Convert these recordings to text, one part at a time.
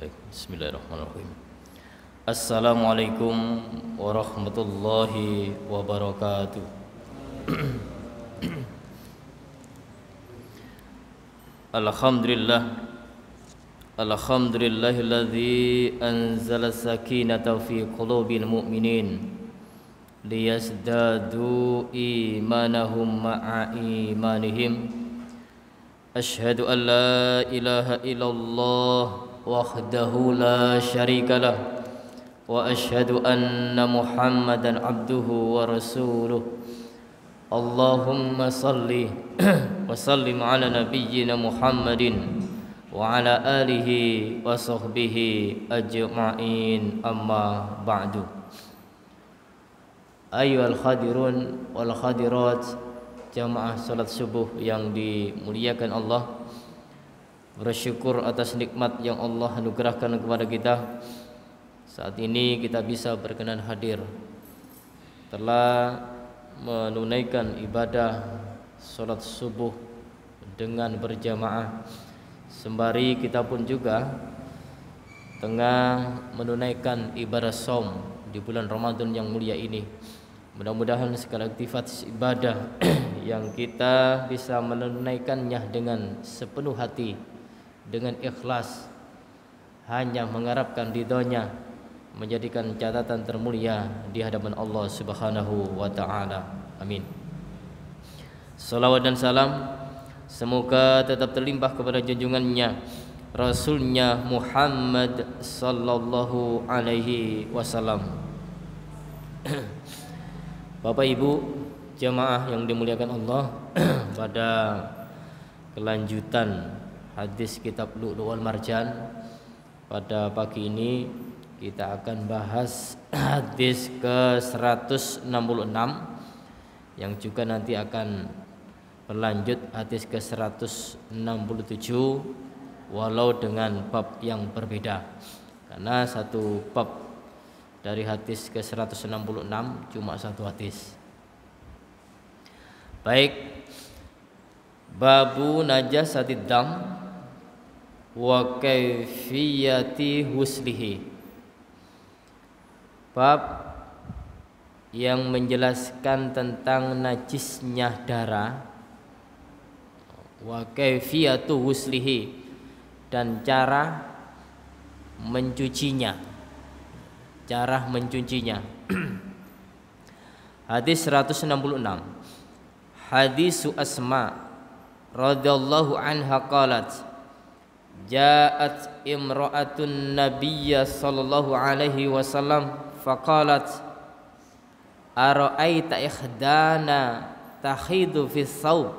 Baik, bismillahirrahmanirrahim. Assalamualaikum warahmatullahi wabarakatuh. Alhamdulillah. Alhamdulillahilladzi anzala sakinata fi qulubil mu'minin liyazdadu imanahum ma'a imanihim. Asyhadu an la ilaha illallah wahdahu la syarika lah wa asyhadu anna Muhammadan abduhu wa rasuluh. Allahumma salli wa sallim ala nabiyyina Muhammadin wa ala alihi wa sahbihi ajma'in, amma ba'du. Ayyuhal khadirun wal khadirat, jamaah salat subuh yang dimuliakan Allah, bersyukur atas nikmat yang Allah anugerahkan kepada kita. Saat ini kita bisa berkenan hadir, telah menunaikan ibadah salat subuh dengan berjamaah, sembari kita pun juga tengah menunaikan ibadah shaum di bulan Ramadan yang mulia ini. Mudah-mudahan segala aktivitas ibadah yang kita bisa menunaikannya dengan sepenuh hati, dengan ikhlas, hanya mengharapkan ridhonya, menjadikan catatan termulia di hadapan Allah Subhanahu wa ta'ala. Amin. Salawat dan salam semoga tetap terlimpah kepada junjungannya, Rasulnya Muhammad sallallahu alaihi wasallam. Bapak Ibu jamaah yang dimuliakan Allah, pada kelanjutan hadis kitab Lu'lu' wal Marjan, pada pagi ini kita akan bahas hadis ke-166 yang juga nanti akan berlanjut hadis ke-167, walau dengan bab yang berbeda, karena satu bab dari hadis ke-166 cuma satu hadis. Baik, babu najasatid dam wa kaifiyati huslihi. Bab yang menjelaskan tentang najisnya darah, wa kaifiyatu huslihi, dan cara mencucinya. Cara mencucinya. Hadis 166. Hadisu Asma radhiyallahu anha qalat, ja'at imra'atun nabiyya sallallahu alaihi wasallam faqalat, ara'aita ikhdana takhidu fi thawb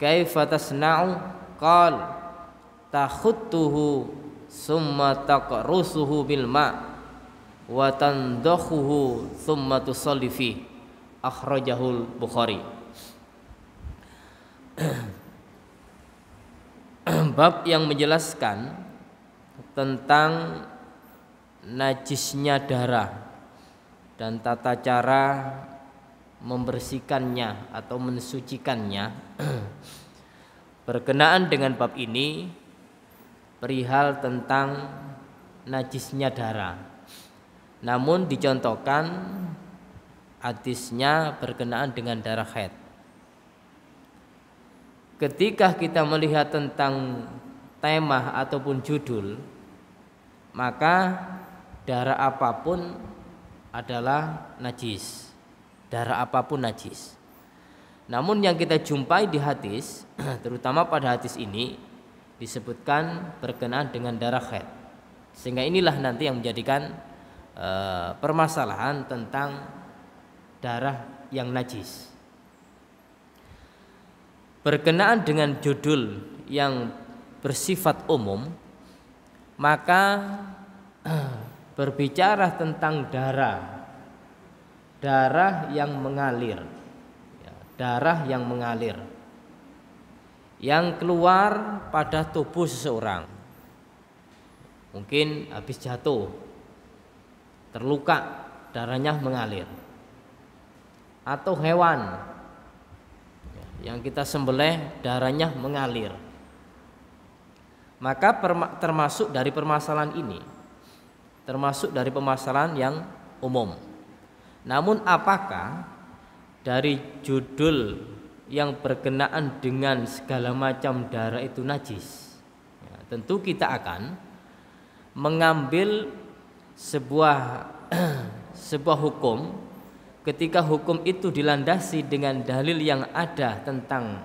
kaifa tasna'u? Qal takhuttuhu summa taqrusuhu bil ma' wa tandakhuhu summa tusalli fi. Akhrajahul Bukhari. Bab yang menjelaskan tentang najisnya darah dan tata cara membersihkannya atau mensucikannya. Berkenaan dengan bab ini perihal tentang najisnya darah, namun dicontohkan hadisnya berkenaan dengan darah haid. Ketika kita melihat tentang tema ataupun judul, maka darah apapun adalah najis. Darah apapun najis. Namun yang kita jumpai di hadis, terutama pada hadis ini, disebutkan berkenaan dengan darah haid. Sehingga inilah nanti yang menjadikan permasalahan tentang darah yang najis. Berkenaan dengan judul yang bersifat umum, maka berbicara tentang darah yang mengalir, darah yang mengalir, yang keluar pada tubuh seseorang. Mungkin habis jatuh, terluka, darahnya mengalir. Atau hewan yang kita sembelih darahnya mengalir. Maka termasuk dari permasalahan ini, termasuk dari permasalahan yang umum. Namun apakah dari judul yang berkenaan dengan segala macam darah itu najis? Ya, tentu kita akan mengambil sebuah hukum. Ketika hukum itu dilandasi dengan dalil yang ada tentang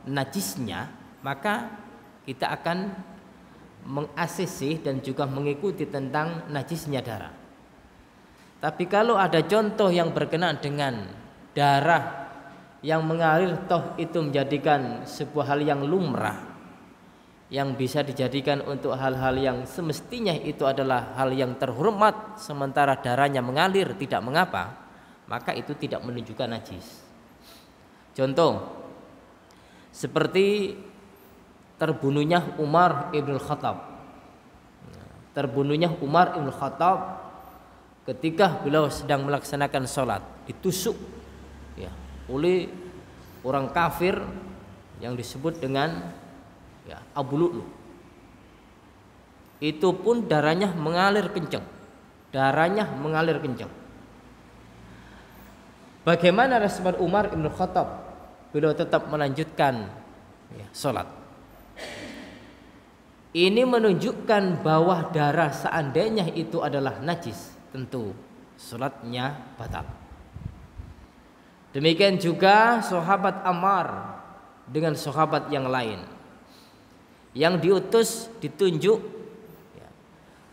najisnya, maka kita akan mengasisi dan juga mengikuti tentang najisnya darah. Tapi kalau ada contoh yang berkenaan dengan darah yang mengalir toh itu menjadikan sebuah hal yang lumrah, yang bisa dijadikan untuk hal-hal yang semestinya itu adalah hal yang terhormat, sementara darahnya mengalir tidak mengapa, maka itu tidak menunjukkan najis. Contoh seperti terbunuhnya Umar ibn Khattab. Terbunuhnya Umar ibn Khattab ketika beliau sedang melaksanakan sholat, ditusuk ya, oleh orang kafir yang disebut dengan ya, Abu Lu'lu. Itu pun darahnya mengalir kencang. Darahnya mengalir kencang. Bagaimana respon Umar ibn Khattab? Beliau tetap melanjutkan ya, sholat. Ini menunjukkan bahwa darah seandainya itu adalah najis, tentu sholatnya batal. Demikian juga sahabat Ammar dengan sahabat yang lain yang diutus, ditunjuk ya,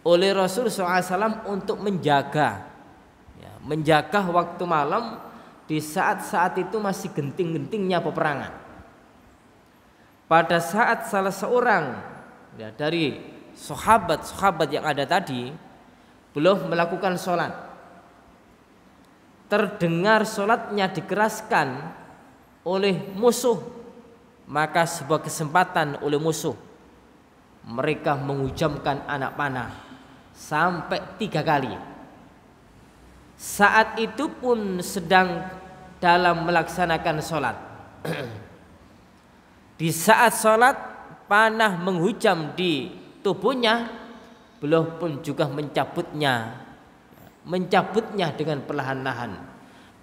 oleh Rasul SAW untuk menjaga waktu malam di saat-saat itu masih genting-gentingnya peperangan. Pada saat salah seorang ya, dari sahabat yang ada tadi belum melakukan sholat, terdengar sholatnya dikeraskan oleh musuh, maka sebuah kesempatan oleh musuh, mereka menghujamkan anak panah sampai 3 kali. Saat itu pun sedang dalam melaksanakan sholat. Di saat sholat panah menghujam di tubuhnya, beliau pun juga mencabutnya dengan perlahan-lahan,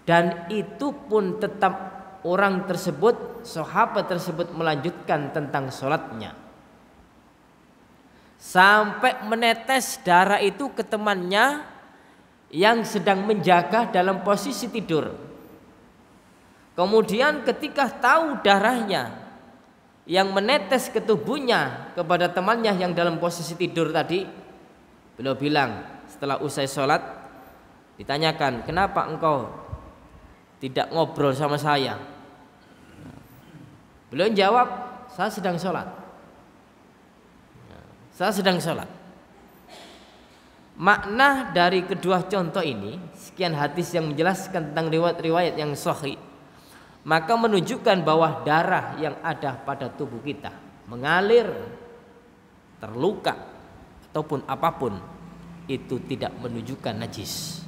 dan itu pun tetap orang tersebut, sahabat tersebut melanjutkan tentang sholatnya sampai menetes darah itu ke temannya yang sedang menjaga dalam posisi tidur. Kemudian ketika tahu darahnya yang menetes ke tubuhnya kepada temannya yang dalam posisi tidur tadi, beliau bilang setelah usai sholat, ditanyakan, kenapa engkau tidak ngobrol sama saya? Beliau jawab, saya sedang sholat. Saya sedang sholat. Makna dari kedua contoh ini, sekian hadis yang menjelaskan tentang riwayat-riwayat yang sahih, maka menunjukkan bahwa darah yang ada pada tubuh kita mengalir, terluka ataupun apapun, itu tidak menunjukkan najis.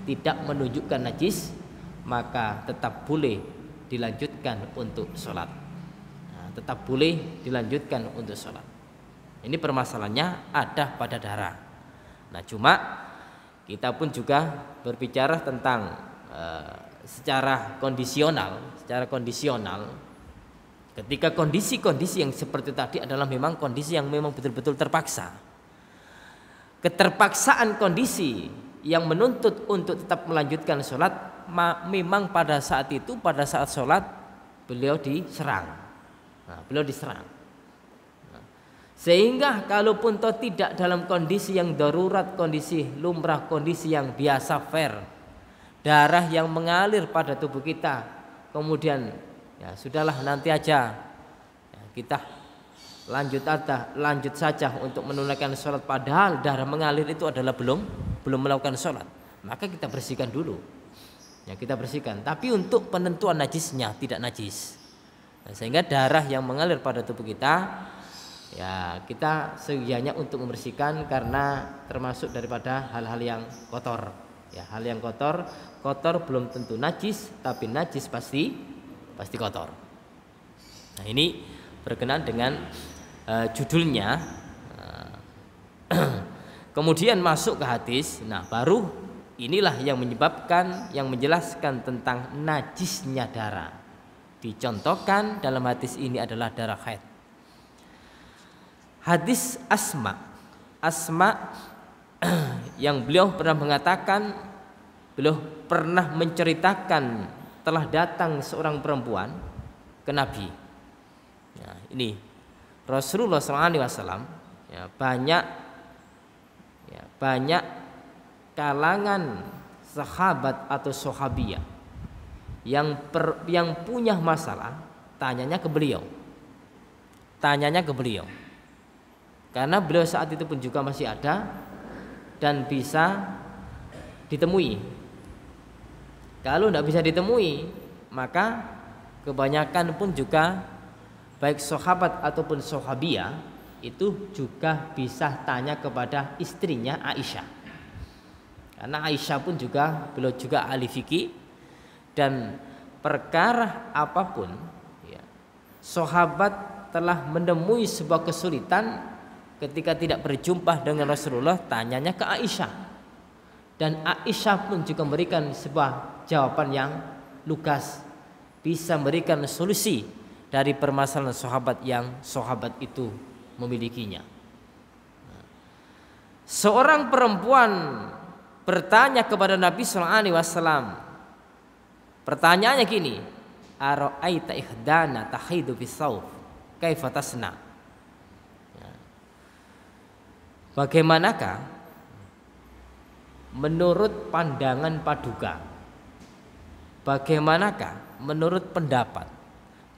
Tidak menunjukkan najis, maka tetap boleh dilanjutkan untuk sholat. Tetap boleh dilanjutkan untuk sholat. Ini permasalahannya ada pada darah. Nah, cuma kita pun juga berbicara tentang secara kondisional. Ketika kondisi-kondisi yang seperti tadi adalah memang kondisi yang memang betul-betul terpaksa. Keterpaksaan kondisi yang menuntut untuk tetap melanjutkan sholat, memang pada saat itu, pada saat sholat beliau diserang. Sehingga kalaupun toh tidak dalam kondisi yang darurat, kondisi lumrah, kondisi yang biasa fair, darah yang mengalir pada tubuh kita, kemudian ya sudahlah nanti aja ya, kita lanjut saja untuk menunaikan sholat, padahal darah mengalir itu adalah belum melakukan sholat, maka kita bersihkan dulu. Ya, kita bersihkan. Tapi untuk penentuan najisnya tidak najis. Nah, sehingga darah yang mengalir pada tubuh kita, ya kita seyogyanya untuk membersihkan, karena termasuk daripada hal-hal yang kotor. Ya, hal yang kotor belum tentu najis, tapi najis pasti kotor. Nah, ini berkenaan dengan judulnya. Kemudian masuk ke hadis. Nah, baru inilah yang menyebabkan, yang menjelaskan tentang najisnya darah. Dicontohkan dalam hadis ini adalah darah haid. Hadis Asma yang beliau pernah mengatakan, beliau pernah menceritakan telah datang seorang perempuan ke Nabi. Ya, ini Rasulullah SAW, ya, banyak kalangan sahabat atau sahabiyah yang punya masalah, tanyanya ke beliau. Karena beliau saat itu pun juga masih ada dan bisa ditemui. Kalau tidak bisa ditemui, maka kebanyakan pun juga baik sahabat ataupun sahabiyah itu juga bisa tanya kepada istrinya Aisyah. Karena Aisyah pun juga, beliau juga ahli fikih, dan perkara apapun, ya, sahabat telah menemui sebuah kesulitan ketika tidak berjumpa dengan Rasulullah, tanyanya ke Aisyah, dan Aisyah pun juga memberikan sebuah jawaban yang lugas, bisa memberikan solusi dari permasalahan sahabat yang sahabat itu memilikinya. Seorang perempuan bertanya kepada Nabi SAW. Pertanyaannya gini, ara'aita ihdana tahidu bisawf kaifa tasna? Bagaimanakah menurut pandangan paduka? Bagaimanakah menurut pendapat?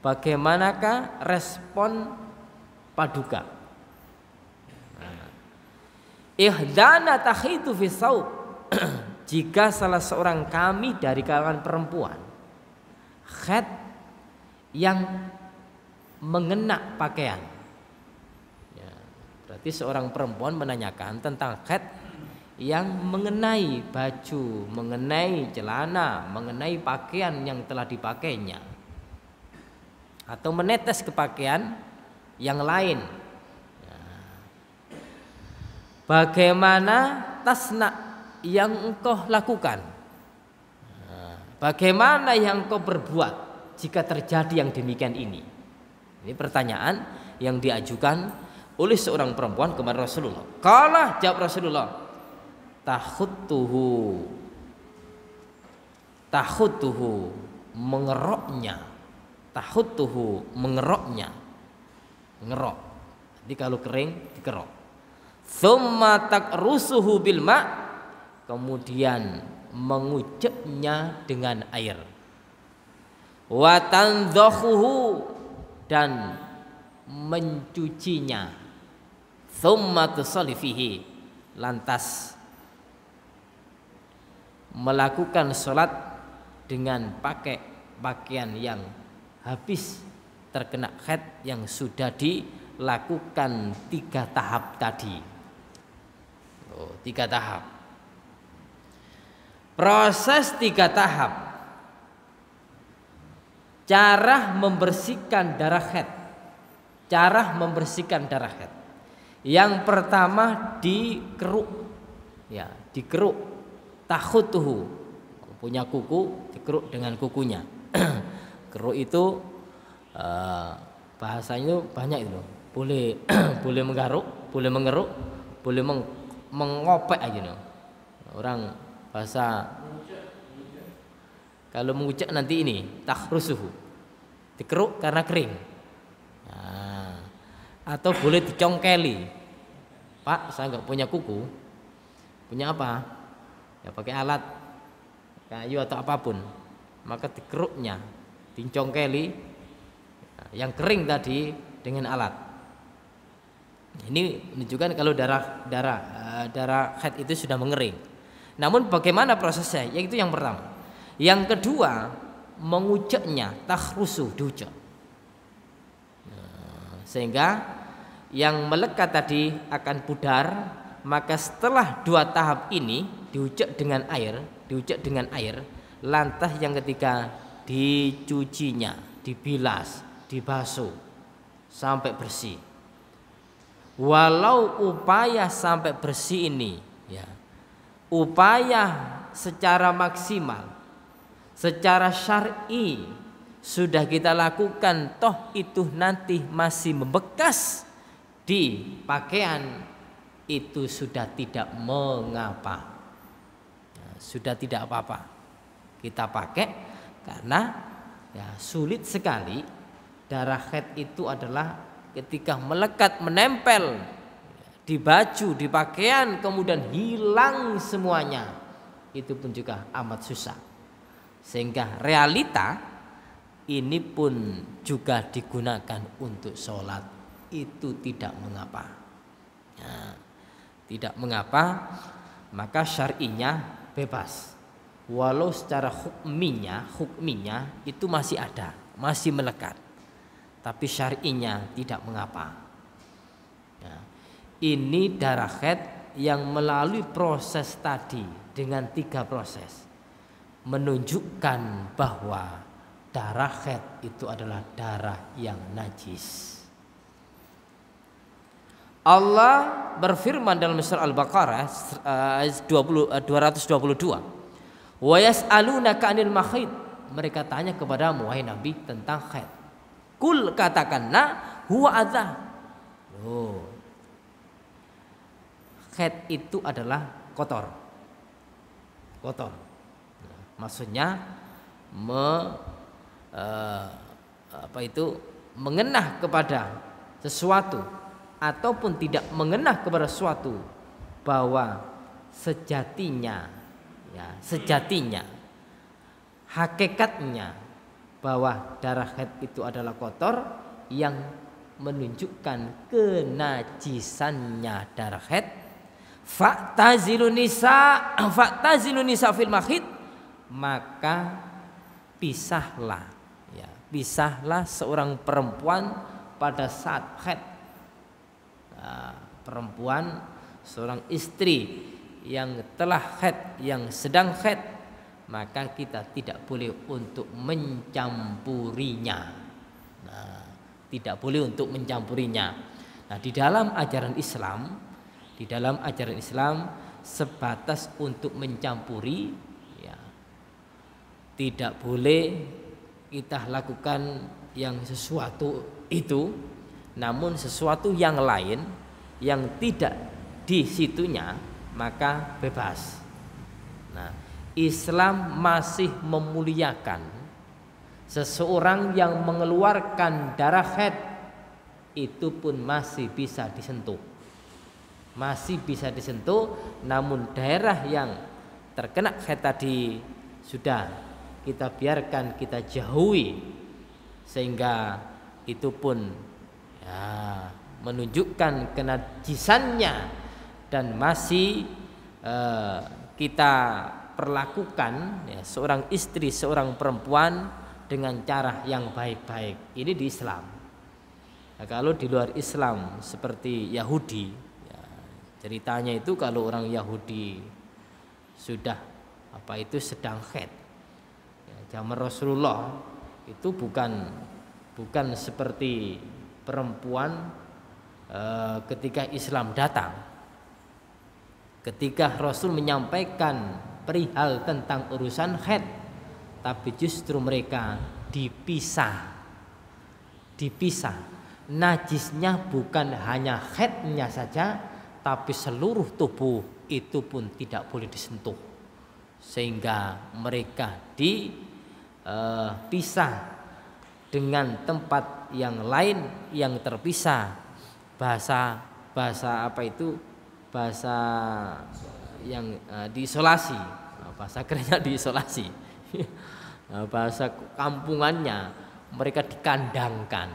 Bagaimanakah respon paduka? Ihdana tahidu fi saub. Jika salah seorang kami dari kalangan perempuan haid yang mengena pakaian. Ya, berarti seorang perempuan menanyakan tentang haid yang mengenai baju, mengenai celana, mengenai pakaian yang telah dipakainya, atau menetes ke pakaian yang lain. Bagaimana tasna yang engkau lakukan? Bagaimana yang engkau berbuat jika terjadi yang demikian ini? Ini pertanyaan yang diajukan oleh seorang perempuan kepada Rasulullah. Qala, jawab Rasulullah, tahuttuhu mengeroknya. Ngerok. Jadi kalau kering dikerok. Tsumma takrusuhu bil ma', kemudian menguceknya dengan air. Wa tanzahuhu, dan mencucinya. Tsumma tusalli fihi, lantas melakukan sholat dengan pakai pakaian yang habis terkena haid yang sudah dilakukan 3 tahap tadi. 3 tahap. Proses 3 tahap. Cara membersihkan darah haid. Yang pertama dikeruk. Ya, dikeruk. Takhutuhu, punya kuku, dikeruk dengan kukunya. Keruk itu bahasanya banyak itu. Boleh boleh menggaruk, boleh mengeruk, boleh mengopek aja no. Orang bahasa kalau mengucap nanti ini takhrusuhu, dikeruk karena kering. Nah, atau boleh dicongkeli. Pak, saya nggak punya kuku, punya apa? Ya pakai alat kayu atau apapun, maka dikeruknya, dicongkeli yang kering tadi dengan alat. Ini menunjukkan kalau darah haid itu sudah mengering. Namun bagaimana prosesnya? Yaitu yang pertama. Yang kedua, menguceknya, takhrusu, diucek. Sehingga yang melekat tadi akan pudar. Maka setelah 2 tahap ini diucek dengan air, lantas yang ketiga dicucinya, dibilas, dibasuh sampai bersih. Walau upaya sampai bersih ini, ya, upaya secara maksimal, secara syar'i sudah kita lakukan, toh itu nanti masih membekas di pakaian, itu sudah tidak mengapa, ya, sudah tidak apa-apa kita pakai, karena ya sulit sekali darah haid itu adalah ketika melekat menempel di baju, di pakaian, kemudian hilang semuanya, itu pun juga amat susah. Sehingga realita ini pun juga digunakan untuk sholat, itu tidak mengapa, ya, tidak mengapa. Maka syar'inya bebas, walau secara hukminya itu masih ada, masih melekat, tapi syar'inya tidak mengapa. Ya, ini darah haid yang melalui proses tadi dengan 3 proses menunjukkan bahwa darah haid itu adalah darah yang najis. Allah berfirman dalam surah Al-Baqarah ayat 222, wa yas'alunaka 'anil mahid, mereka tanya kepadamu wahai Nabi tentang haid. Kul, katakanlah, huwa adza. Haid itu adalah kotor. Maksudnya mengenah kepada sesuatu ataupun tidak mengenah kepada sesuatu, bahwa sejatinya hakikatnya bahwa darah haid itu adalah kotor, yang menunjukkan kenajisannya darah haid. Fa'tazilun nisa fil mahid, maka pisahlah seorang perempuan pada saat haid. Perempuan, seorang istri yang telah haid, yang sedang haid, maka kita tidak boleh untuk mencampurinya. Tidak boleh untuk mencampurinya. Di dalam ajaran Islam sebatas untuk mencampuri, ya, tidak boleh kita lakukan yang sesuatu itu, namun sesuatu yang lain yang tidak di situnya maka bebas. Islam masih memuliakan seseorang yang mengeluarkan darah haid, itu pun masih bisa disentuh. Namun daerah yang terkena haid tadi sudah kita biarkan, kita jauhi, sehingga itu pun ya menunjukkan kenajisannya, dan masih kita perlakukan ya, seorang istri, seorang perempuan dengan cara yang baik-baik. Ini di Islam. Kalau di luar Islam seperti Yahudi, ya, ceritanya itu kalau orang Yahudi sudah sedang haid, ya, zaman Rasulullah itu bukan seperti perempuan ketika Islam datang. Ketika Rasul menyampaikan perihal tentang urusan haid, tapi justru mereka dipisah. Najisnya bukan hanya haidnya saja, tapi seluruh tubuh itu pun tidak boleh disentuh, sehingga mereka dipisah dengan tempat yang lain yang terpisah. Bahasa yang diisolasi, bahasa kerennya diisolasi. Bahasa kampungannya mereka dikandangkan.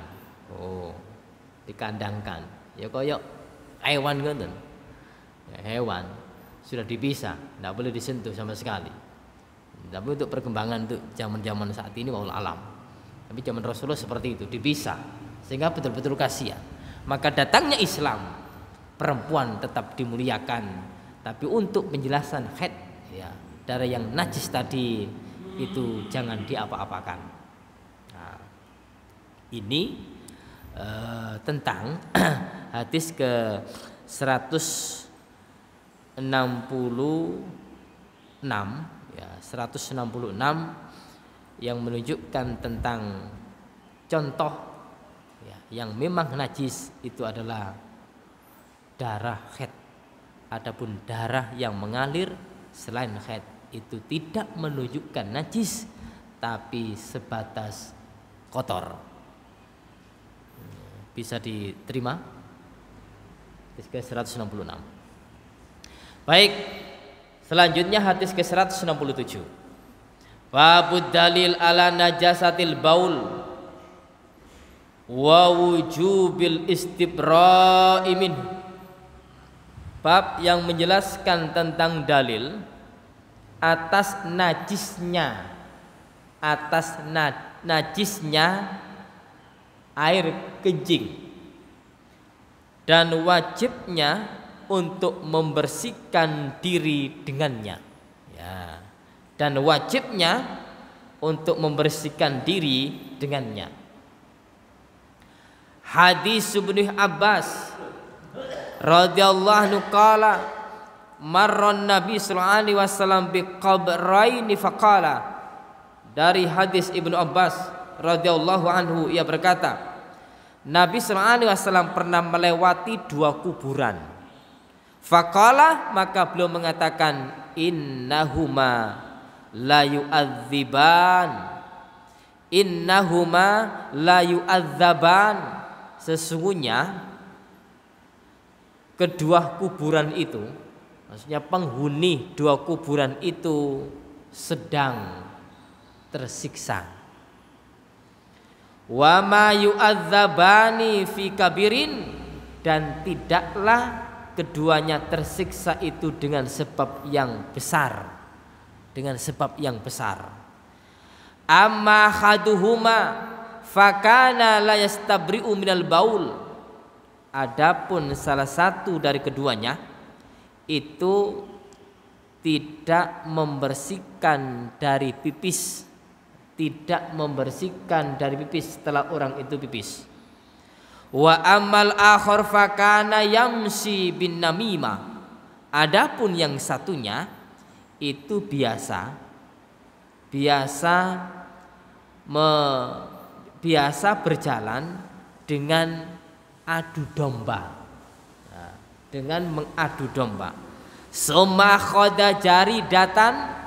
Dikandangkan. Ya koyok hewan ngoten. Ya, hewan sudah dipisah, tidak boleh disentuh sama sekali. Tapi untuk perkembangan untuk zaman-zaman saat ini wallahu alam. Tapi zaman Rasulullah seperti itu, dipisah, sehingga betul-betul kasihan. Maka datangnya Islam, perempuan tetap dimuliakan, tapi untuk penjelasan haid, ya, darah yang najis tadi itu jangan diapa-apakan. Ini tentang hadis ke 166 ya, 166 yang menunjukkan tentang contoh ya, yang memang najis itu adalah darah haid. Adapun darah yang mengalir selain haid itu tidak menunjukkan najis tapi sebatas kotor. Bisa diterima? Hadis ke 166. Baik, selanjutnya hadis ke 167. Babud dalil ala najasatil baul wa wujubil istibra'i min. Bab yang menjelaskan tentang dalil atas najisnya air kencing dan wajibnya untuk membersihkan diri dengannya ya, dan wajibnya untuk membersihkan diri dengannya. Hadis Ibnu Abbas radhiyallahu anhu qala marran Nabi sallallahu alaihi wasallam bi qabraini faqala. Dari hadis Ibnu Abbas radhiyallahu anhu ia berkata, Nabi sallallahu alaihi wasallam pernah melewati 2 kuburan. Faqala, maka beliau mengatakan, innahuma la yu'adziban. Innahuma la yu'adzaban. Sesungguhnya kedua kuburan itu, maksudnya penghuni 2 kuburan itu sedang tersiksa. Wa ma yu'adzabani fi kabirin, dan tidaklah keduanya tersiksa itu dengan sebab yang besar, dengan sebab yang besar. Amma khaduhuma fakana la yastabri'u minal baul. Adapun salah satu dari keduanya itu tidak membersihkan dari pipis, tidak membersihkan dari pipis setelah orang itu pipis. Wa amal akhar fakana yamsi bin namimah. Adapun yang satunya itu biasa berjalan dengan adu domba, nah, dengan mengadu domba. Summa khoda jaridatan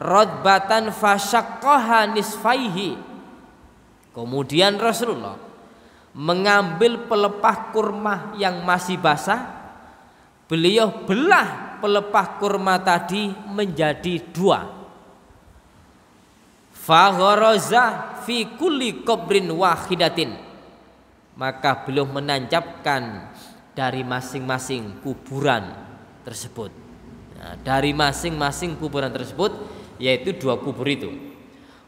rodbatan fasyaqqaha nisfaihi. Kemudian Rasulullah mengambil pelepah kurma yang masih basah, beliau belah pelepah kurma tadi menjadi 2. Fagharaza fi kulli qabrin wahidatin, maka beliau menancapkan dari masing-masing kuburan tersebut. Nah, dari masing-masing kuburan tersebut, yaitu 2 kubur itu.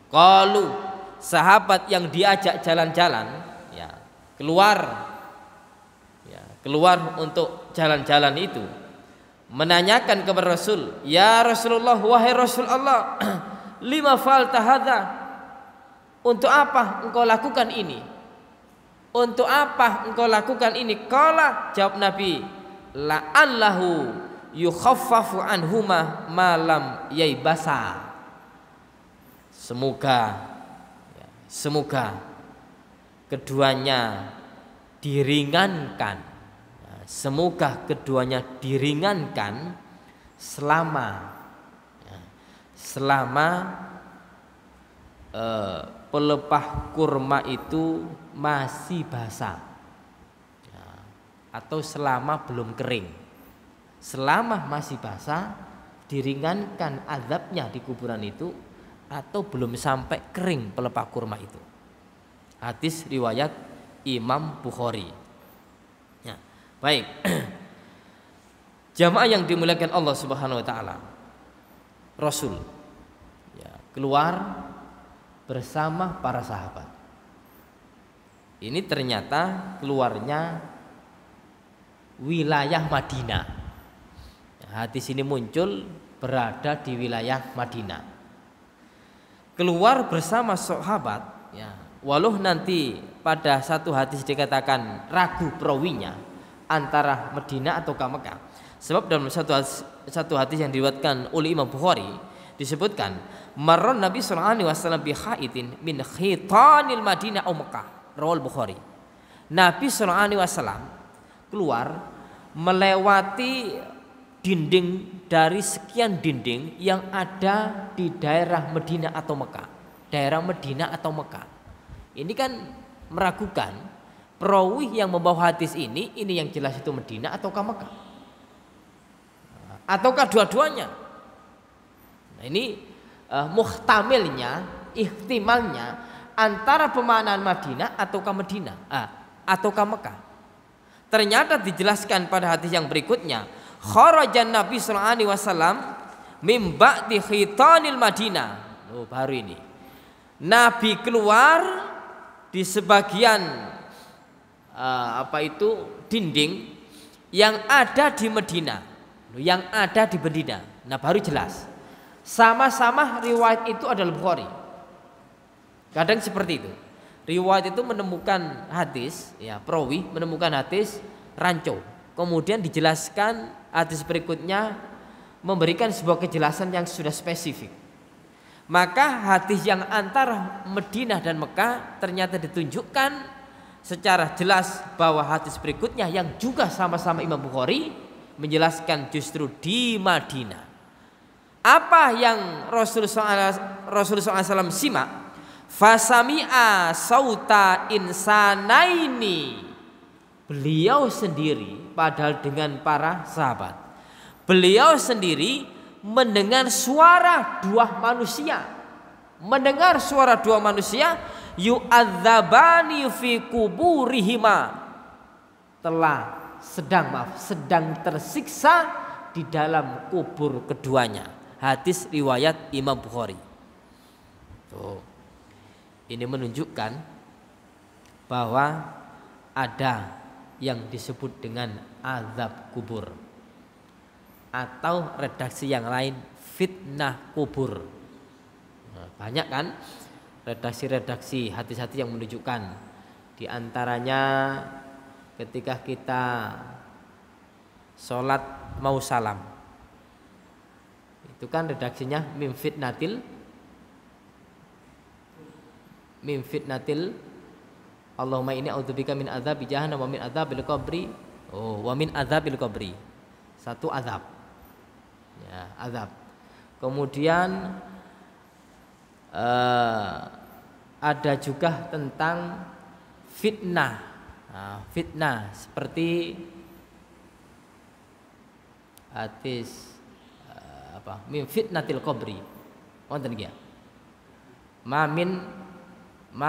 Qalu, sahabat yang diajak jalan-jalan ya, keluar untuk jalan-jalan itu menanyakan kepada Rasul, ya Rasulullah, wahai Rasul Allah, lima fa'alta hadza, untuk apa engkau lakukan ini? Untuk apa engkau lakukan ini? Qala, jawab Nabi, la'allahu yukhaffafu anhuma malam yaibasa. Semoga keduanya diringankan. Semoga keduanya diringankan selama pelepah kurma itu masih basah ya, atau selama belum kering. Selama masih basah diringankan azabnya di kuburan itu, atau belum sampai kering pelepah kurma itu. Hadis riwayat Imam Bukhari ya. Baik. Jamaah yang dimuliakan Allah Subhanahu wa taala, Rasul ya, keluar bersama para sahabat. Ini ternyata keluarnya wilayah Madinah. Hadis ini muncul berada di wilayah Madinah. Keluar bersama sahabat ya, walau nanti pada satu hadis dikatakan ragu perawinya, antara Madinah atau Mekah. Sebab dalam satu hadis yang diriwayatkan oleh Imam Bukhari disebutkan marran Nabi sallallahu alaihi wasallam bi khaitin min khitanil Madinah au Mekah. Rawal Bukhari. Nabi sallallahu alaihi wasallam keluar melewati dinding dari sekian dinding yang ada di daerah Madinah atau Mekah. Daerah Madinah atau Mekah. Ini kan meragukan perawi yang membawa hadis ini yang jelas itu Madinah ataukah Mekah? Ataukah dua-duanya? Nah, ini muhtamilnya, ihtimalnya antara pemaknaan Madinah ataukah Madinah, ataukah Mekah. Ternyata dijelaskan pada hadis yang berikutnya, kharajan Nabi sallallahu alaihi wasallam mim ba'di khitanil Madinah. Oh, baru ini. Nabi keluar di sebagian dinding yang ada di Madinah, yang ada di Madinah. Nah, baru jelas. Sama-sama riwayat itu adalah Bukhari. Kadang seperti itu. Riwayat itu menemukan hadis, ya, perawi menemukan hadis rancu. Kemudian dijelaskan hadis berikutnya memberikan sebuah kejelasan yang sudah spesifik. Maka hadis yang antara Madinah dan Mekah ternyata ditunjukkan secara jelas bahwa hadis berikutnya yang juga sama-sama Imam Bukhari menjelaskan justru di Madinah. Apa yang Rasulullah SAW simak? Fasami'a sauta insanaini. Beliau sendiri, padahal dengan para sahabat, beliau sendiri mendengar suara dua manusia. Mendengar suara dua manusia yu'adzabani fi kuburihima, sedang tersiksa di dalam kubur keduanya. Hadis riwayat Imam Bukhari. Tuh. Ini menunjukkan bahwa ada yang disebut dengan azab kubur, atau redaksi yang lain fitnah kubur. Nah, banyak kan redaksi-redaksi hadis-hadis yang menunjukkan. Di antaranya ketika kita sholat mau salam, itu kan redaksinya min fitnatil Allahumma inni a'udzubika min adzabi jahannam wa min adzabil qabri. Oh, wa min adzabil qabri. Satu azab. Ya, azab. Kemudian ada juga tentang fitnah. Nah, fitnah seperti hadis min fitnatil qabri. Wonten nggih? Ma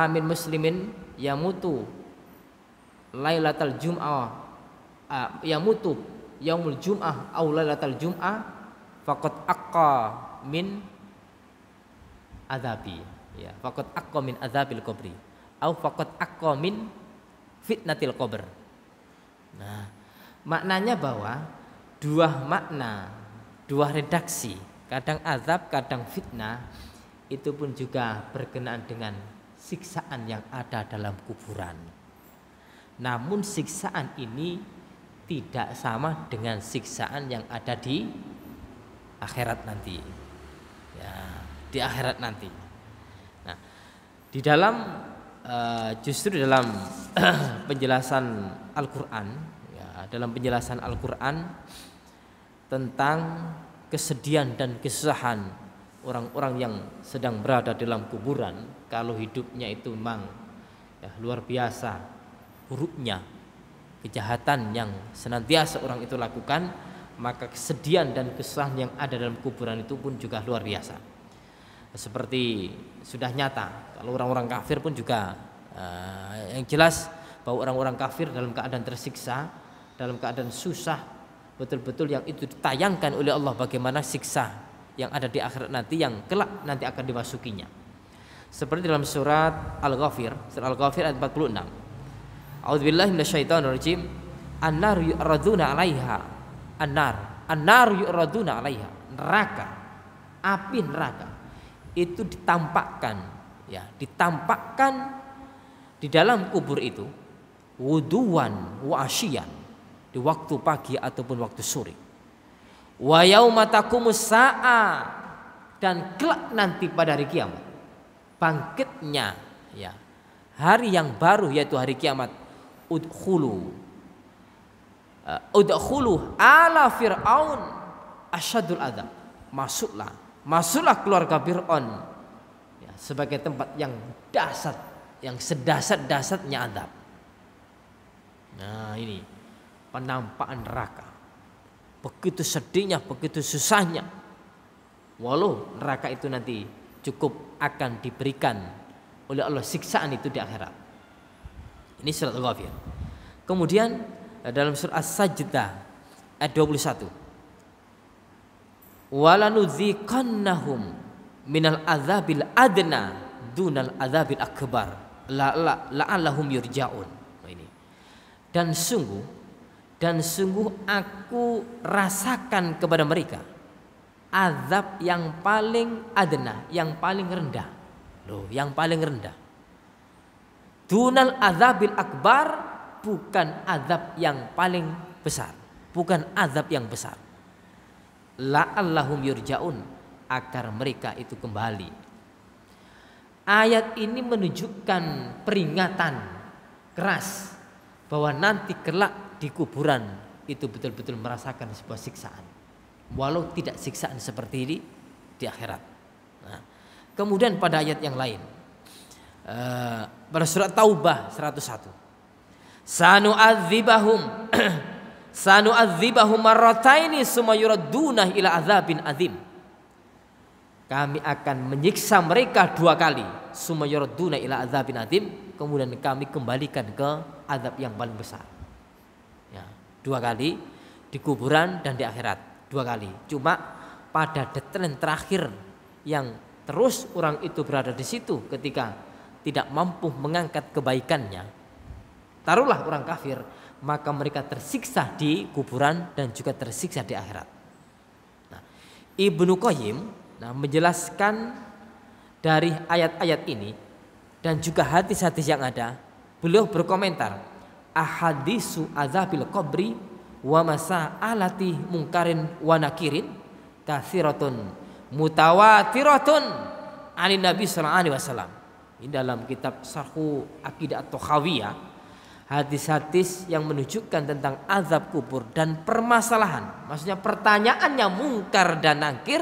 min muslimin yamutu lailatal jum'ah yamutu yaumul jum'ah aw lailatal jum'ah faqad aqqa min adzabi, ya, faqad aqqa min adzabil qabri aw faqad aqqa min fitnatil qabr. Nah, maknanya bahwa dua makna, dua redaksi, kadang azab, kadang fitnah, itu pun juga berkenaan dengan siksaan yang ada dalam kuburan. Namun siksaan ini tidak sama dengan siksaan yang ada di akhirat nanti. Ya, di akhirat nanti. Nah, di dalam justru dalam penjelasan Al-Qur'an, ya, dalam penjelasan Al-Qur'an tentang kesedihan dan kesusahan orang-orang yang sedang berada dalam kuburan, kalau hidupnya itu memang, ya, luar biasa buruknya kejahatan yang senantiasa orang itu lakukan, maka kesedihan dan kesusahan yang ada dalam kuburan itu pun juga luar biasa. Seperti sudah nyata, kalau orang-orang kafir pun juga yang jelas bahwa orang-orang kafir dalam keadaan tersiksa, dalam keadaan susah, betul-betul yang itu ditayangkan oleh Allah bagaimana siksa yang ada di akhirat nanti, yang kelak nanti akan dimasukinya. Seperti dalam surat Al-Ghafir, surah Al-Ghafir ayat 46. A'udzubillahi minasyaitonirrajim. An-nar yu'raduna 'alaiha. An-nar yu'raduna 'alaiha. Neraka, api neraka itu ditampakkan, ya, ditampakkan di dalam kubur itu wuduwan wa asyian. di waktu pagi ataupun waktu sore. Wa yauma taqumus sa'a, dan kelak nanti pada hari kiamat bangkitnya ya hari yang baru yaitu hari kiamat. Udkhulu ala fir'aun asyadul adzab, masuklah keluarga Fir'aun ya, sebagai tempat yang dahsyat, yang sedahsyat-dahsyatnya azab. Nah, ini penampakan neraka, begitu sedihnya, begitu susahnya, walau neraka itu nanti cukup akan diberikan oleh Allah siksaan itu di akhirat. Ini surat Al-Ghafir. Kemudian dalam surat As-Sajdah ayat 21, walanudziqannahum minal adzabil adna dunal adzabil akbar la'allahum yurja'un. Ini. Dan sungguh aku rasakan kepada mereka azab yang paling adna, yang paling rendah. Loh, yang paling rendah. Dunal azabil akbar, bukan azab yang paling besar, bukan azab yang besar. La'allahum yurja'un, agar mereka itu kembali. Ayat ini menunjukkan peringatan keras bahwa nanti kelak di kuburan itu betul-betul merasakan sebuah siksaan, walau tidak siksaan seperti ini di akhirat. Nah, kemudian pada ayat yang lain, pada surat Taubah 101, sanu'adzibahum marrataini summa yuradduna ila adzabin adzim. Kami akan menyiksa mereka 2 kali, summa yuradduna ila adzabin adzim, kemudian kami kembalikan ke azab yang paling besar. Ya, 2 kali di kuburan dan di akhirat, 2 kali. Cuma pada detik terakhir yang terus orang itu berada di situ ketika tidak mampu mengangkat kebaikannya, taruhlah orang kafir, maka mereka tersiksa di kuburan dan juga tersiksa di akhirat. Nah, Ibnu Qayyim menjelaskan dari ayat-ayat ini dan juga hadis-hadis yang ada, beliau berkomentar, ahadisu azabil qabri wa masa'alati mungkarin wa nakirin katsiratun mutawatiratun anin Nabi sallallahu alaihi wasallam. Ini dalam kitab Syarhu Aqidah At-Takhawiyah, hadis-hadis yang menunjukkan tentang azab kubur dan permasalahan, maksudnya pertanyaannya mungkar dan nakir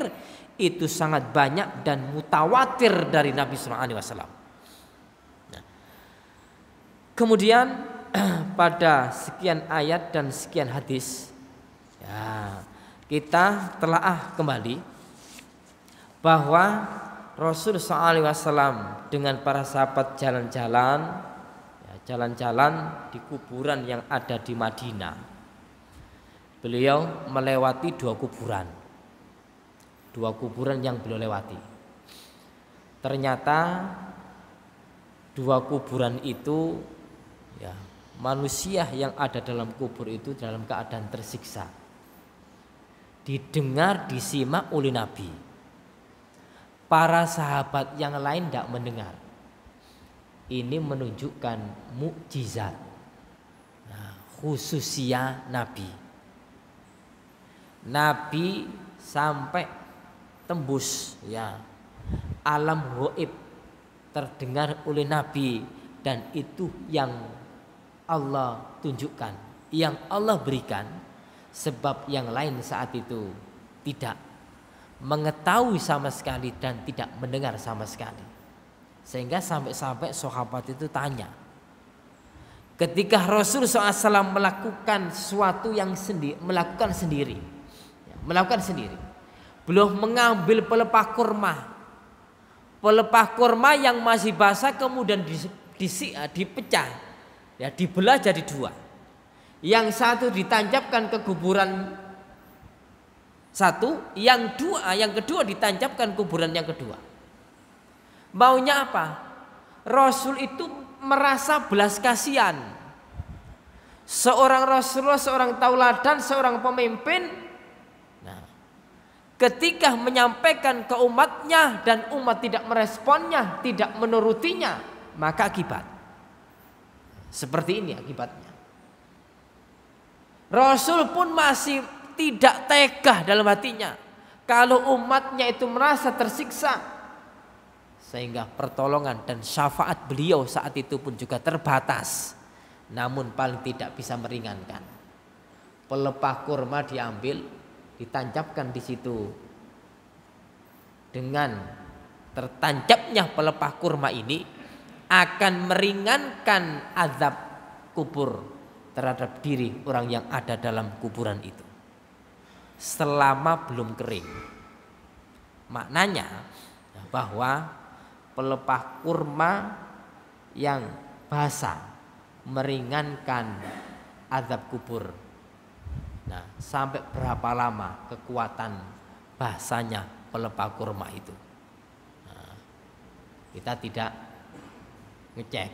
itu sangat banyak dan mutawatir dari Nabi sallallahu alaihi wasallam. Nah, kemudian pada sekian ayat dan sekian hadis, ya, kita telaah kembali bahwa Rasul SAW dengan para sahabat jalan-jalan di kuburan yang ada di Madinah. Beliau melewati 2 kuburan yang beliau lewati. Ternyata 2 kuburan itu, ya, manusia yang ada dalam kubur itu dalam keadaan tersiksa. Didengar, disimak oleh Nabi. Para sahabat yang lain tidak mendengar. Ini menunjukkan mukjizat, khususnya Nabi. Nabi sampai tembus, ya, alam gaib terdengar oleh Nabi, dan itu yang Allah tunjukkan, yang Allah berikan, sebab yang lain saat itu tidak mengetahui sama sekali dan tidak mendengar sama sekali. Sehingga sampai-sampai sahabat itu tanya, ketika Rasul SAW melakukan sesuatu yang melakukan sendiri, beliau mengambil pelepah kurma yang masih basah, kemudian dipecah, ya, dibelah jadi 2. Yang satu ditancapkan ke kuburan satu, yang kedua ditancapkan kuburan yang kedua. Maunya apa? Rasul itu merasa belas kasihan. Seorang Rasulullah, seorang tauladan, seorang pemimpin, ketika menyampaikan ke umatnya dan umat tidak meresponnya, tidak menurutinya, maka akibat seperti ini akibatnya. Rasul pun masih tidak tega dalam hatinya kalau umatnya itu merasa tersiksa, sehingga pertolongan dan syafaat beliau saat itu pun juga terbatas. Namun paling tidak bisa meringankan. Pelepah kurma diambil, ditancapkan di situ. Dengan tertancapnya pelepah kurma ini akan meringankan azab kubur terhadap diri orang yang ada dalam kuburan itu selama belum kering. Maknanya bahwa pelepah kurma yang basah meringankan azab kubur. Nah, sampai berapa lama kekuatan basahnya pelepah kurma itu? Nah, kita tidak ngecek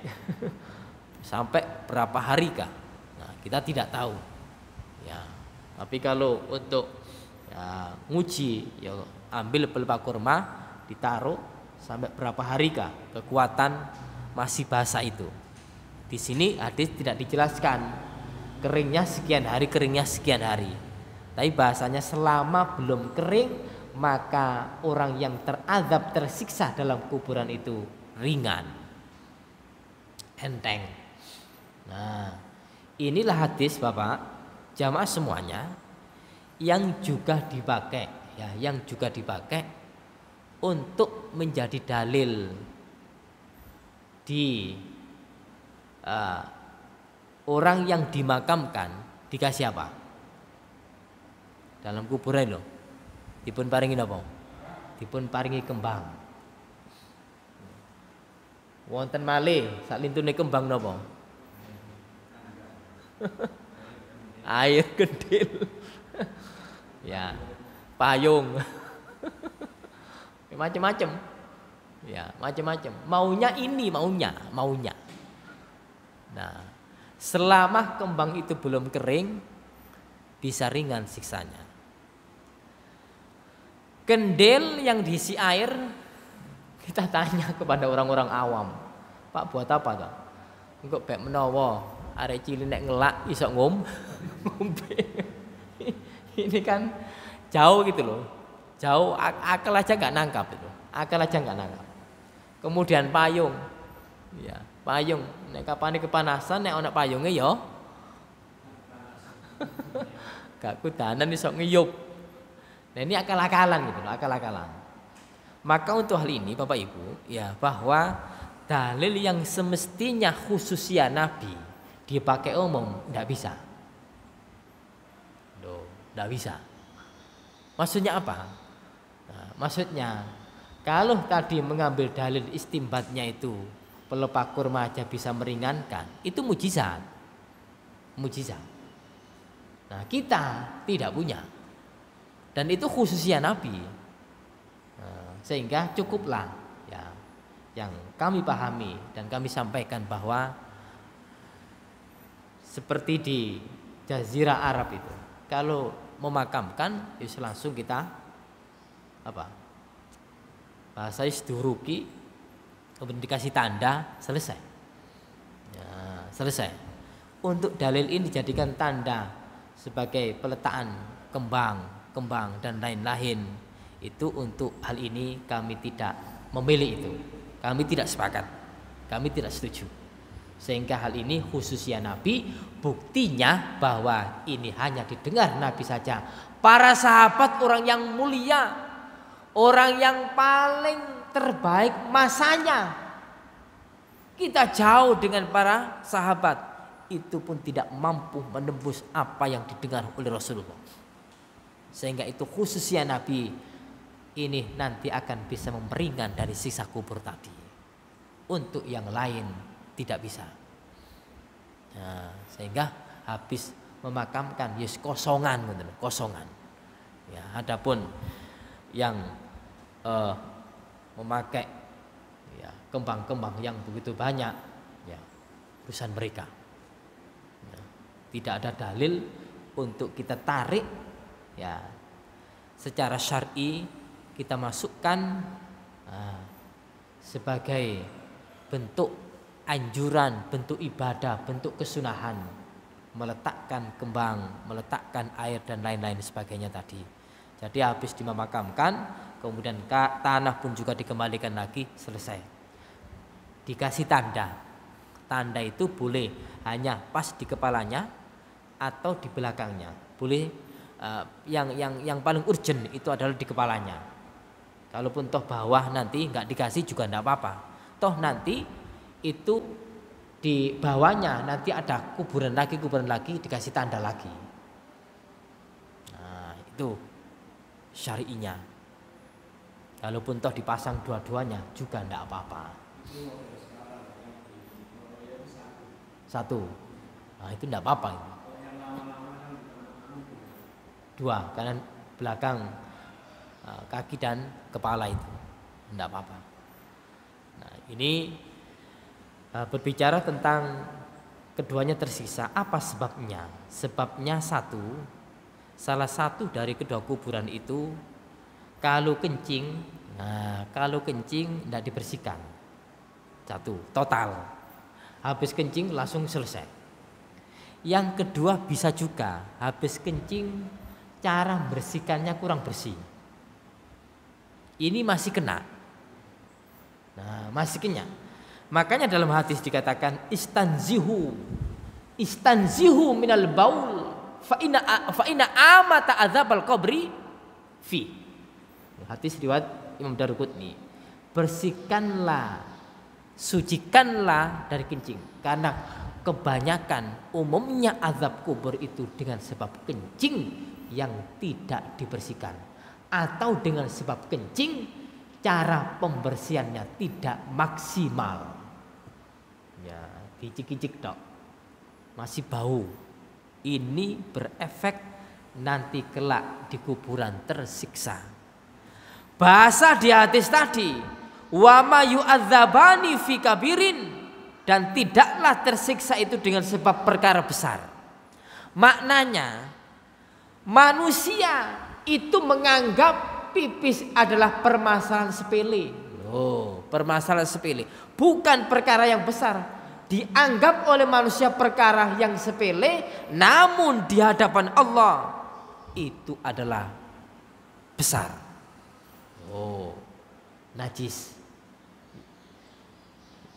sampai berapa hari kah? Nah, kita tidak tahu. Ya, tapi kalau untuk nguji, ya ambil pelepah kurma, ditaruh sampai berapa hari kah kekuatan masih basah itu. Di sini hadis tidak dijelaskan keringnya sekian hari. Tapi bahasanya selama belum kering maka orang yang terazab tersiksa dalam kuburan itu ringan, enteng. Nah, inilah hadis Bapak jamaah semuanya yang juga dipakai untuk menjadi dalil di orang yang dimakamkan dikasih apa? Dalam kuburan loh. Dipun paringi napa? Dipun paringi kembang. Wonten malih saklintune kembang napa? Air kendil. Ya, payung. Macam-macam. Ya, macam-macam. Maunya. Nah, selama kembang itu belum kering bisa ringan siksanya. Kendil yang diisi air, kita tanya kepada orang-orang awam, Pak buat apa toh? Engko bek menawa arek cilik nek ngelak iso ngombe. Ini kan jauh gitu loh. Jauh, akal aja nggak nangkap itu. Kemudian payung. Ya, payung. Nek kapane kepanasan nek ana payunge ya gak kudanan iso ngiyup. Nah, ini akal-akalan gitu loh, akal-akalan. Maka untuk hal ini Bapak Ibu, ya bahwa dalil yang semestinya khususnya Nabi dipakai umum tidak bisa. Tidak bisa. Maksudnya apa? Nah, maksudnya kalau tadi mengambil dalil istimbatnya itu pelepah kurma aja bisa meringankan, itu mujizat. Nah, kita tidak punya. Dan itu khususnya Nabi. Nah, sehingga cukuplah ya yang kami pahami dan kami sampaikan bahwa seperti di Jazirah Arab itu, kalau memakamkan itu langsung kita apa? Bahasa isturuki, kemudian dikasih tanda, selesai. Ya, selesai. Untuk dalil ini dijadikan tanda sebagai peletakan kembang dan lain-lain. Itu untuk hal ini kami tidak memilih itu. Kami tidak sepakat. Kami tidak setuju. Sehingga hal ini khususnya Nabi, buktinya bahwa ini hanya didengar Nabi saja. Para sahabat orang yang mulia, orang yang paling terbaik masanya. Kita jauh dengan para sahabat, itu pun tidak mampu menembus apa yang didengar oleh Rasulullah. Sehingga itu khususnya Nabi ini nanti akan bisa memperingan dari siksa kubur tadi. Untuk yang lain tidak bisa. Nah, sehingga habis memakamkan yes kosongan. Ya, adapun yang memakai ya, kembang-kembang yang begitu banyak, ya urusan mereka. Ya, tidak ada dalil untuk kita tarik, ya secara syar'i kita masukkan sebagai bentuk anjuran, bentuk ibadah, bentuk kesunahan meletakkan kembang, meletakkan air dan lain-lain sebagainya tadi. Jadi habis dimemakamkan, kemudian tanah pun juga dikembalikan lagi, selesai. Dikasih tanda. Tanda itu boleh hanya pas di kepalanya atau di belakangnya. Boleh yang paling urgent itu adalah di kepalanya. Kalaupun toh bawah nanti nggak dikasih juga enggak apa-apa. Toh nanti itu di bawahnya nanti ada kuburan lagi dikasih tanda lagi. Nah, itu syar'inya. Kalaupun toh dipasang dua-duanya juga enggak apa-apa. Satu. Nah, itu enggak apa-apa. Dua, kanan belakang, kaki dan kepala itu enggak apa-apa. Nah, ini berbicara tentang keduanya tersiksa. Apa sebabnya? Sebabnya salah satu dari kedua kuburan itu kalau kencing tidak dibersihkan. Satu, total. Habis kencing langsung selesai. Yang kedua bisa juga habis kencing cara bersihkannya kurang bersih. Ini masih kena. Nah, masih kena. Makanya dalam hadis dikatakan istanzihu minal baul fa inna amata adzabal qabri fi. Hadis riwayat Imam Daruqutni. Bersihkanlah, sucikanlah dari kencing, karena kebanyakan umumnya azab kubur itu dengan sebab kencing yang tidak dibersihkan, atau dengan sebab kencing cara pembersihannya tidak maksimal. Ya, dicik-cik dok, masih bau. Ini berefek nanti kelak di kuburan tersiksa. Bahasa di hadis tadi, wa ma yu'adzabani fi kabirin, dan tidaklah tersiksa itu dengan sebab perkara besar. Maknanya manusia itu menganggap pipis adalah permasalahan sepele. Permasalahan sepele, bukan perkara yang besar. Dianggap oleh manusia perkara yang sepele, namun di hadapan Allah itu adalah besar. Najis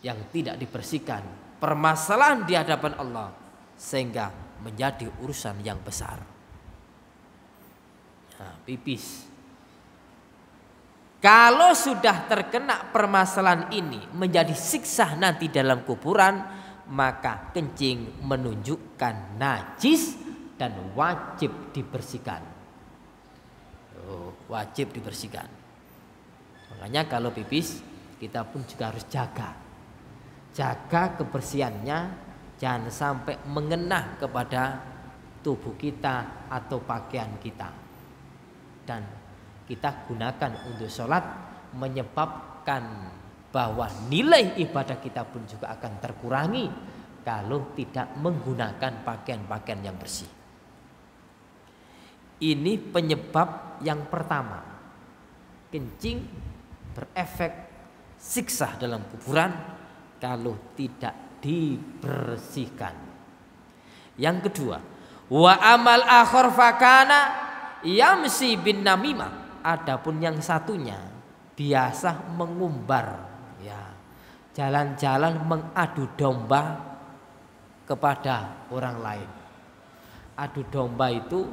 yang tidak dibersihkan, permasalahan di hadapan Allah, sehingga menjadi urusan yang besar. Nah, pipis. Kalau sudah terkena permasalahan ini menjadi siksa nanti dalam kuburan, maka kencing menunjukkan najis dan wajib dibersihkan. Wajib dibersihkan. Makanya kalau pipis kita pun juga harus jaga kebersihannya, jangan sampai mengenah kepada tubuh kita atau pakaian kita. Dan kita gunakan untuk sholat, menyebabkan bahwa nilai ibadah kita pun juga akan terkurangi kalau tidak menggunakan pakaian-pakaian yang bersih. Ini penyebab yang pertama. Kencing berefek siksa dalam kuburan kalau tidak dibersihkan. Yang kedua, wa amal akhar fakana yamsi bin namimah. Adapun yang satunya biasa mengumbar, ya, jalan-jalan mengadu domba kepada orang lain. Adu domba itu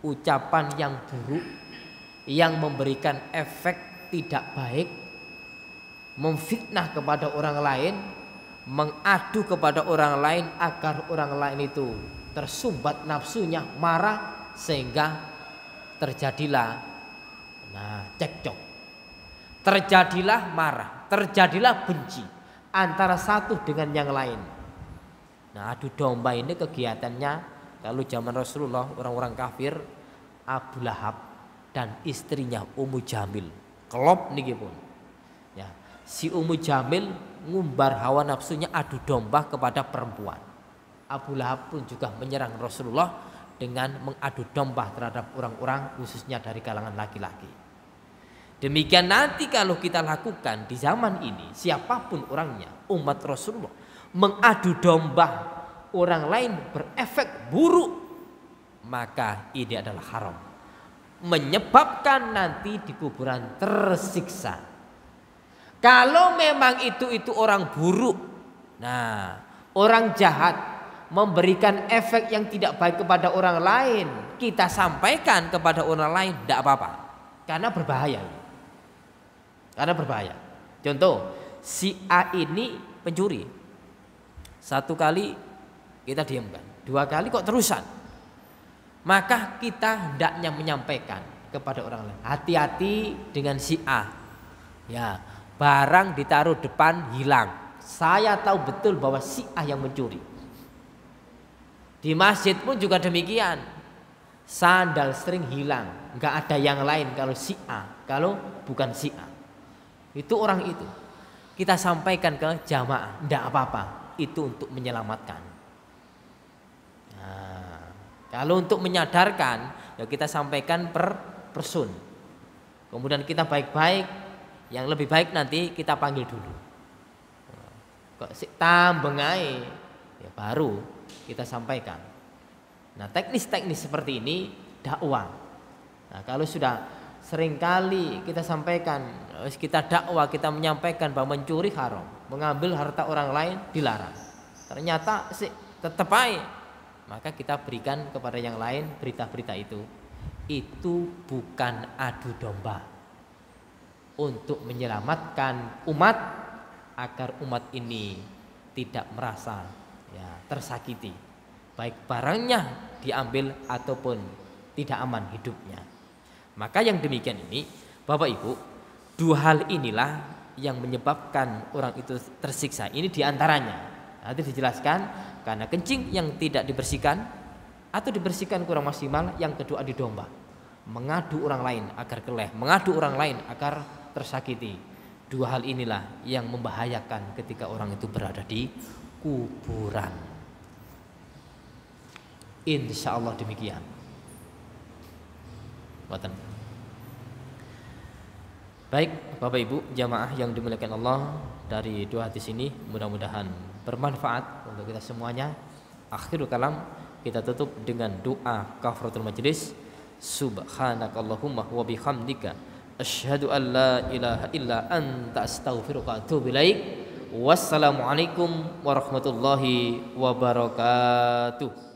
ucapan yang buruk yang memberikan efek tidak baik, memfitnah kepada orang lain, mengadu kepada orang lain agar orang lain itu tersumbat nafsunya, marah, sehingga terjadilah cekcok, terjadilah marah, terjadilah benci antara satu dengan yang lain. Nah, adu domba ini kegiatannya kalau zaman Rasulullah, orang-orang kafir, Abu Lahab dan istrinya Ummu Jamil, kelop niki pun. Ya, si Ummu Jamil ngumbar hawa nafsunya adu domba kepada perempuan. Abu Lahab pun juga menyerang Rasulullah dengan mengadu domba terhadap orang-orang khususnya dari kalangan laki-laki. Demikian nanti kalau kita lakukan di zaman ini, siapapun orangnya, umat Rasulullah mengadu domba orang lain berefek buruk, maka ini adalah haram, menyebabkan nanti di kuburan tersiksa. Kalau memang itu orang buruk, nah orang jahat memberikan efek yang tidak baik kepada orang lain, kita sampaikan kepada orang lain, tidak apa-apa, karena berbahaya. Karena berbahaya. Contoh, si A ini pencuri, 1 kali kita diamkan, 2 kali kok terusan, maka kita hendaknya menyampaikan kepada orang lain, hati-hati dengan si A. Ya, barang ditaruh depan hilang, saya tahu betul bahwa si A yang mencuri. Di masjid pun juga demikian, sandal sering hilang, nggak ada yang lain kalau si A, kalau bukan si A. Itu orang itu kita sampaikan ke jamaah, tidak apa-apa, itu untuk menyelamatkan. Nah, kalau untuk menyadarkan, ya kita sampaikan per person. Kemudian kita baik-baik, yang lebih baik nanti kita panggil dulu. Kok si tambengai, ya baru kita sampaikan. Nah, teknis-teknis seperti ini dakwah. Nah, kalau sudah seringkali kita sampaikan, kita dakwah, kita menyampaikan bahwa mencuri haram, mengambil harta orang lain dilarang, ternyata tetap aja, maka kita berikan kepada yang lain berita-berita itu bukan adu domba, untuk menyelamatkan umat agar umat ini tidak merasa tersakiti, baik barangnya diambil ataupun tidak aman hidupnya. Maka yang demikian ini, Bapak Ibu, 2 hal inilah yang menyebabkan orang itu tersiksa. Ini diantaranya, nanti dijelaskan, karena kencing yang tidak dibersihkan atau dibersihkan kurang maksimal. Yang kedua adu domba, mengadu orang lain agar keleh, mengadu orang lain agar tersakiti. 2 hal inilah yang membahayakan ketika orang itu berada di kuburan. Insya Allah demikian. Baik Bapak Ibu jamaah yang dimuliakan Allah, dari 2 hadis ini mudah-mudahan bermanfaat untuk kita semuanya. Akhirul kalam, kita tutup dengan doa kafaratul majlis. Subhanakallahumma wa bihamdika asyhadu an la ilaha illa anta astaghfiruka wa atubu ilaik. Wassalamualaikum warahmatullahi wabarakatuh.